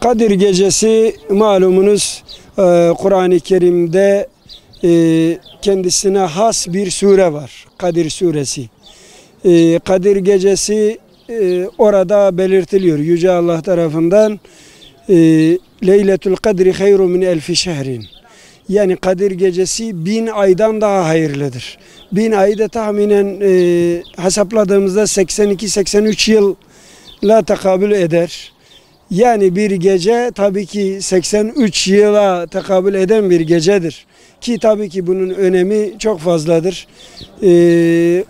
Kadir Gecesi malumunuz Kur'an-ı Kerim'de kendisine has bir sure var. Kadir Suresi. Kadir Gecesi orada belirtiliyor Yüce Allah tarafından. Leyletül Kadri hayru min elfi şehrin. Yani Kadir Gecesi 1000 aydan daha hayırlıdır. 1000 ayda tahminen hesapladığımızda 82-83 yılla tekabül eder. Yani bir gece tabii ki 83 yıla tekabül eden bir gecedir. Ki tabii ki bunun önemi çok fazladır.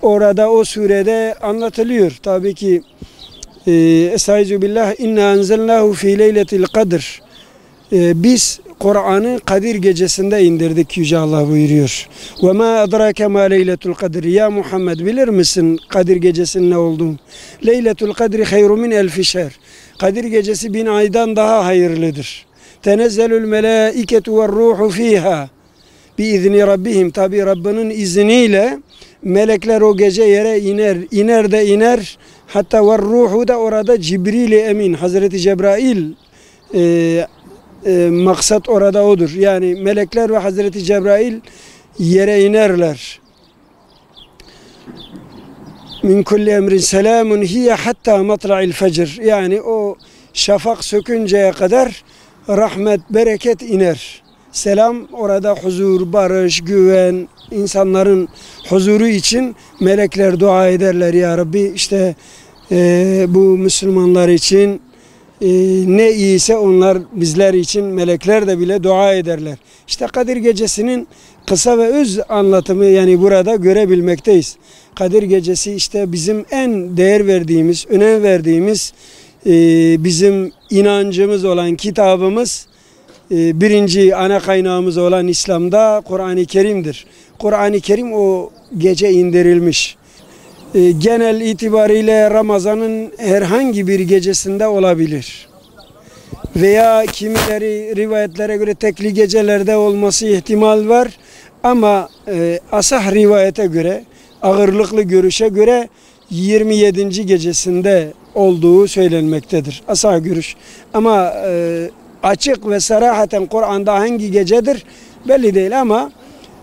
Orada o surede anlatılıyor. Tabii ki Estaizu billah inna enzelnahu fi leyletil kadr. Biz Kur'an'ı Kadir Gecesi'nde indirdik Yüce Allah buyuruyor. Ve ma adrake ma leyletul kadr. Ya Muhammed bilir misin Kadir Gecesi'nin ne olduğunu? Leyletul kadri hayru min elfi şehr. Kadir Gecesi 1000 aydan daha hayırlıdır. Tenezzelül melâiketu ve ruhu fiha. Biizni Rabbihim. Tabi Rabbinin izniyle melekler o gece yere iner. Hatta ve ruhu da orada Cibril-i Emin. Hazreti Cebrail maksat orada odur. Yani melekler ve Hazreti Cebrail yere inerler. Min kulli emrin selamun hiye hatta matla'il fecr. Yani o şafak sökünceye kadar rahmet, bereket iner. Selam orada huzur, barış, güven, insanların huzuru için melekler dua ederler. Ya Rabbi işte bu Müslümanlar için ne iyiyse onlar bizler için melekler de bile dua ederler. İşte Kadir Gecesi'nin kısa ve öz anlatımı yani burada görebilmekteyiz. Kadir Gecesi işte bizim en değer verdiğimiz, önem verdiğimiz bizim inancımız olan kitabımız, birinci ana kaynağımız olan İslam'da Kur'an-ı Kerim'dir. Kur'an-ı Kerim o gece indirilmiş. Genel itibariyle Ramazan'ın herhangi bir gecesinde olabilir. Veya kimileri rivayetlere göre tekli gecelerde olması ihtimal var. Ama asah rivayete göre, ağırlıklı görüşe göre 27. gecesinde olduğu söylenmektedir. Asah görüş. Ama açık ve sarahaten Kur'an'da hangi gecedir belli değil ama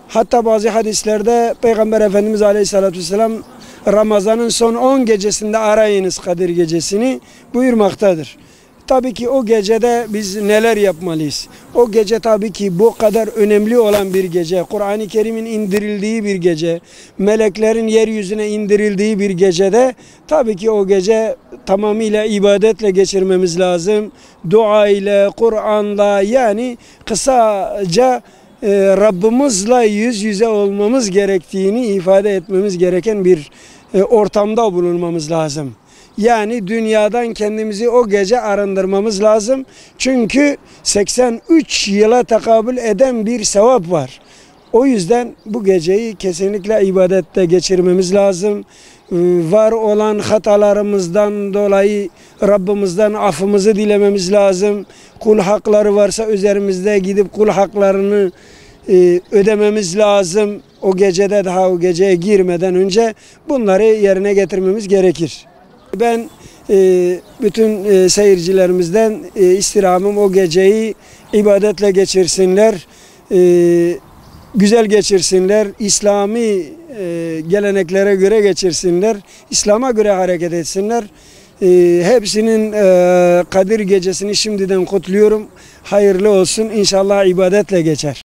hatta bazı hadislerde Peygamber Efendimiz Aleyhisselatü Vesselam Ramazan'ın son 10 gecesinde arayınız Kadir Gecesini buyurmaktadır. Tabii ki o gecede biz neler yapmalıyız? O gece tabii ki bu kadar önemli olan bir gece. Kur'an-ı Kerim'in indirildiği bir gece. Meleklerin yeryüzüne indirildiği bir gecede tabii ki o gece tamamıyla ibadetle geçirmemiz lazım. Dua ile, Kur'an'la yani kısaca Rabbimizle yüz yüze olmamız gerektiğini ifade etmemiz gereken bir ortamda bulunmamız lazım. Yani dünyadan kendimizi o gece arındırmamız lazım. Çünkü 83 yıla tekabül eden bir sevap var. O yüzden bu geceyi kesinlikle ibadette geçirmemiz lazım. Var olan hatalarımızdan dolayı Rabbimizden affımızı dilememiz lazım. Kul hakları varsa üzerimizde gidip kul haklarını ödememiz lazım. O gecede daha o geceye girmeden önce bunları yerine getirmemiz gerekir. Ben bütün seyircilerimizden istirhamım o geceyi ibadetle geçirsinler, güzel geçirsinler, İslami geleneklere göre geçirsinler, İslam'a göre hareket etsinler. Hepsinin Kadir Gecesini şimdiden kutluyorum. Hayırlı olsun. İnşallah ibadetle geçer.